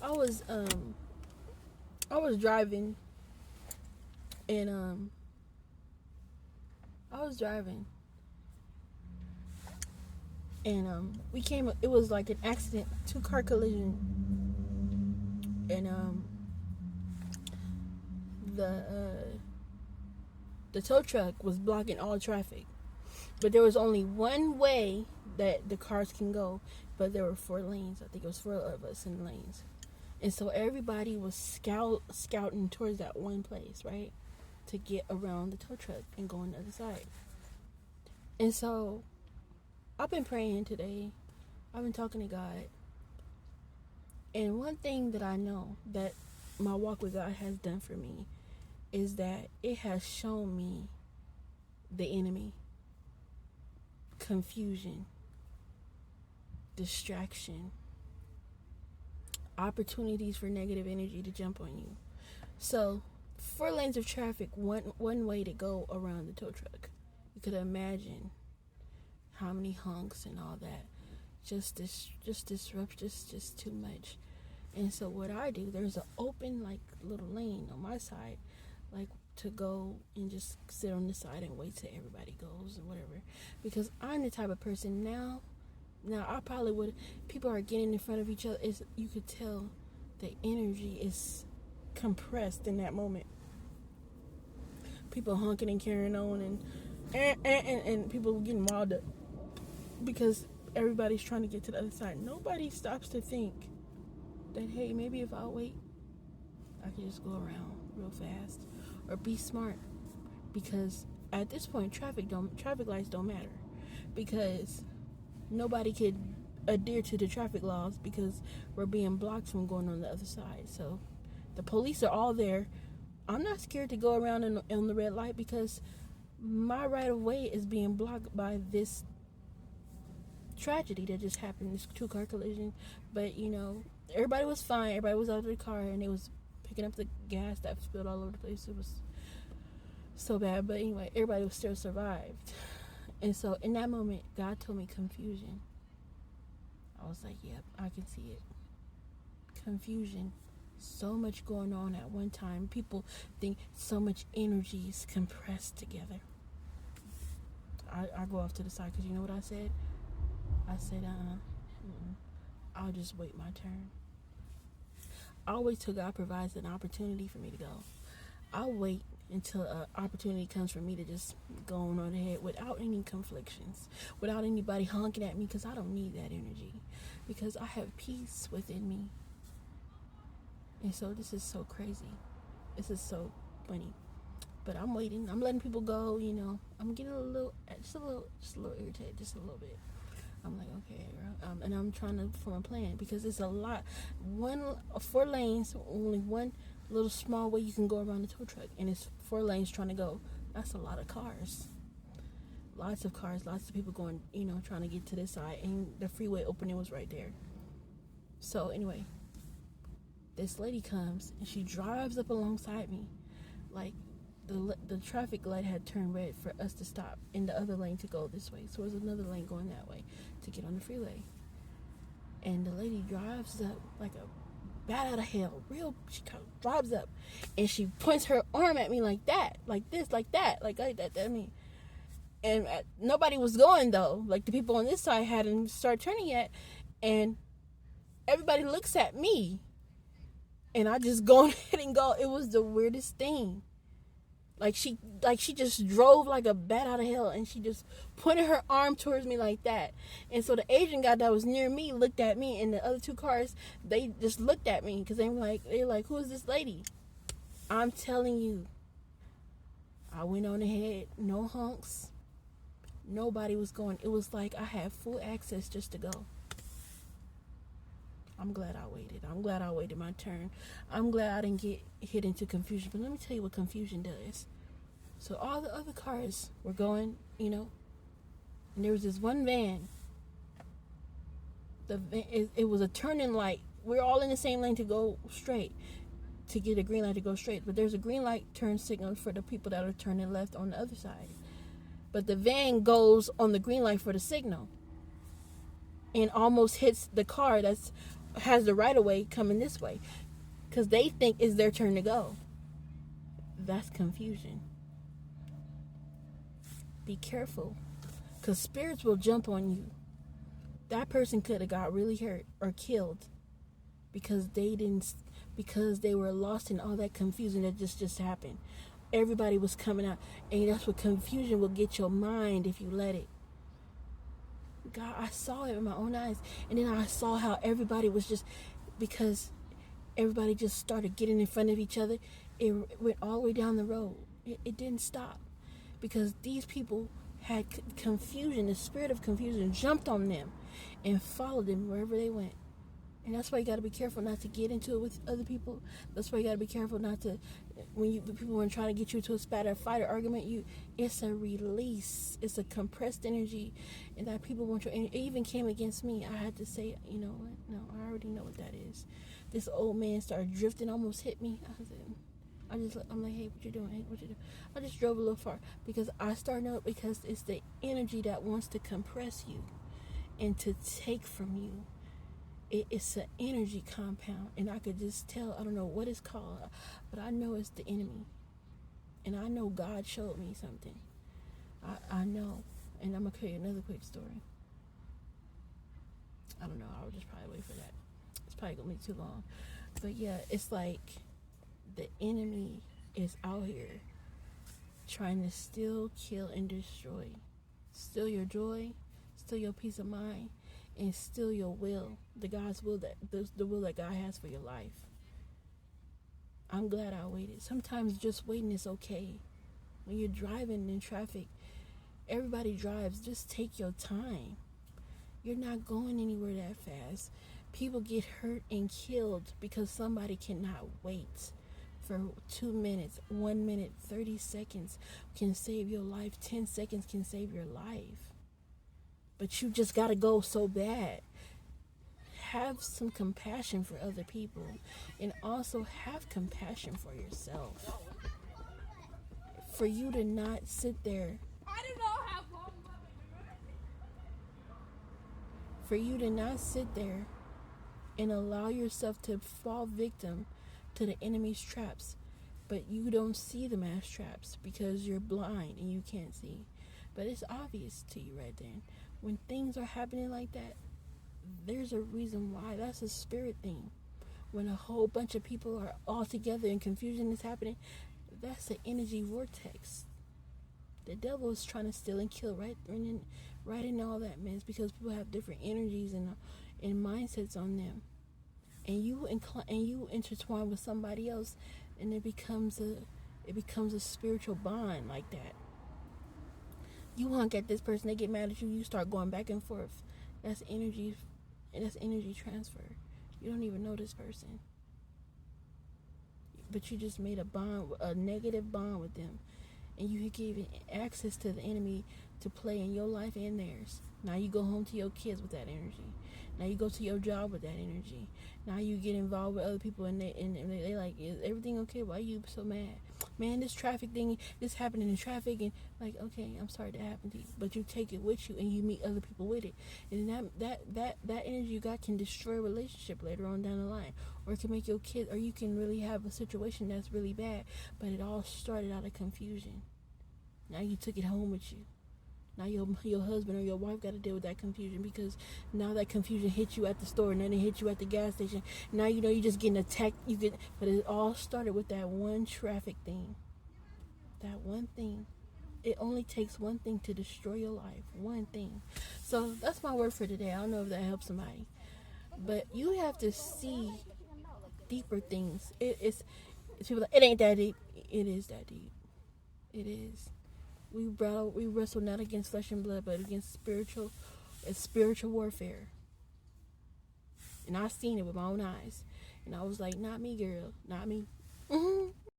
I was I was driving and I was driving and we came. It was like an accident, two car collision, and the uh, the tow truck was blocking all traffic, but there was only one way that the cars can go, but there were four lanes. I think it was four of us in lanes, and so everybody was scouting towards that one place, right, to get around the tow truck and go on the other side. And so I've been praying today. I've been talking to God. And one thing that I know that my walk with God has done for me is that it has shown me the enemy, confusion, distraction, opportunities for negative energy to jump on you. So, four lanes of traffic, one way to go around the tow truck. You could imagine how many honks and all that. Just disrupt, just too much. And so what I do, there's an open like little lane on my side, like to go and just sit on the side and wait till everybody goes and whatever. Because I'm the type of person now I probably would, people are getting in front of each other. You could tell the energy is compressed in that moment. People honking and carrying on and people getting wild up because everybody's trying to get to the other side. Nobody stops to think that, hey, maybe if I wait, I can just go around real fast or be smart. Because at this point, traffic lights don't matter, because nobody could adhere to the traffic laws because we're being blocked from going on the other side. So the police are all there. I'm not scared to go around on the red light because my right of way is being blocked by this tragedy that just happened, this two car collision. But everybody was fine. Everybody was out of the car and they was picking up the gas that spilled all over the place. It was so bad, but anyway, everybody was still survived. And so in that moment, God told me confusion. I was like, yep, I can see it. Confusion. So much going on at one time. People think so much energy is compressed together. I go off to the side because you know what I said? I said, I'll just wait my turn. I'll wait till God provides an opportunity for me to go. I'll wait until an opportunity comes for me to just go on ahead without any conflictions, without anybody honking at me, because I don't need that energy, because I have peace within me. And so this is so crazy. This is so funny. But I'm waiting. I'm letting people go, I'm getting just a little irritated, just a little bit. I'm like, okay, and I'm trying to form a plan because it's a lot. 4 lanes, only one little small way you can go around the tow truck, and it's 4 lanes trying to go. That's a lot of cars. Lots of cars, lots of people going, trying to get to this side, and the freeway opening was right there. So anyway, this lady comes and she drives up alongside me, like the traffic light had turned red for us to stop in the other lane to go this way. So there's another lane going that way to get on the freeway. And the lady drives up like a bat out of hell. She drives up and she points her arm at me like that, like this, like that, like that. I mean, and nobody was going though. Like the people on this side hadn't started turning yet, and everybody looks at me, and I just go ahead and go. It was the weirdest thing. Like she just drove like a bat out of hell, and she just pointed her arm towards me like that. And so the Asian guy that was near me looked at me, and the other 2 cars, they just looked at me because they're like, who is this lady? I'm telling you, I went on ahead, no honks, nobody was going. It was like I had full access just to go. I'm glad I waited. I'm glad I waited my turn. I'm glad I didn't get hit into confusion. But let me tell you what confusion does. So all the other cars were going, and there was this one van. It was a turning light. We're all in the same lane to go straight, to get a green light to go straight. But there's a green light turn signal for the people that are turning left on the other side. But the van goes on the green light for the signal and almost hits the car that's has the right of way coming this way because they think it's their turn to go. That's confusion. Be careful, because spirits will jump on you. That person could have got really hurt or killed because they were lost in all that confusion that just happened. Everybody was coming out, and that's what confusion will get your mind if you let it. God, I saw it with my own eyes, and then I saw how everybody was just, because everybody just started getting in front of each other. It went all the way down the road. It didn't stop because these people had confusion. The spirit of confusion jumped on them and followed them wherever they went. And that's why you got to be careful not to get into it with other people. That's why you got to be careful not to, when people are trying to get you to a spat or fight or argument, it's a release. It's a compressed energy, and that people want your energy. It even came against me. I had to say, you know what? No, I already know what that is. This old man started drifting, almost hit me. I'm like, hey, what you doing? Hey, what you doing? I just drove a little far because I started out, because it's the energy that wants to compress you and to take from you. It's an energy compound, and I could just tell. I don't know what it's called, but I know it's the enemy, and I know God showed me something. I know, and I'm gonna tell you another quick story. I don't know. I'll just probably wait for that. It's probably gonna be too long, but yeah, it's like the enemy is out here trying to steal, kill, and destroy. Steal your joy, steal your peace of mind, and steal your will, God's will, the will that God has for your life. I'm glad I waited. Sometimes just waiting is okay. When you're driving in traffic, everybody drives. Just take your time. You're not going anywhere that fast. People get hurt and killed because somebody cannot wait. For 2 minutes, 1 minute, 30 seconds can save your life. 10 seconds can save your life. But you just got to go so bad. Have some compassion for other people, and also have compassion for yourself. For you to not sit there. For you to not sit there and allow yourself to fall victim to the enemy's traps, but you don't see them as traps because you're blind and you can't see. But it's obvious to you right then. When things are happening like that, there's a reason why. That's a spirit thing. When a whole bunch of people are all together and confusion is happening, that's the energy vortex. The devil is trying to steal and kill right in all that mess, because people have different energies and mindsets on them. And you intertwine with somebody else, and it becomes a spiritual bond like that. You honk at this person, they get mad at you, you start going back and forth. That's energy transfer. You don't even know this person, but you just made a negative bond with them, and you gave access to the enemy to play in your life and theirs. Now you go home to your kids with that energy. Now you go to your job with that energy. Now you get involved with other people, and they like, is everything okay? Why are you so mad? Man, this traffic thing, this happening in traffic, and like, okay, I'm sorry that happened to you, but you take it with you, and you meet other people with it, and that energy you got can destroy a relationship later on down the line, or it can make your kid, or you can really have a situation that's really bad, but it all started out of confusion. Now you took it home with you. Now your husband or your wife got to deal with that confusion, because now that confusion hit you at the store, and then it hit you at the gas station. Now you know you're just getting attacked. But it all started with that one traffic thing. That one thing. It only takes one thing to destroy your life. One thing. So that's my word for today. I don't know if that helps somebody, but you have to see deeper things. It's people like, it ain't that deep. It is that deep. It is. We wrestle not against flesh and blood, but against spiritual warfare. And I seen it with my own eyes. And I was like, not me, girl. Not me.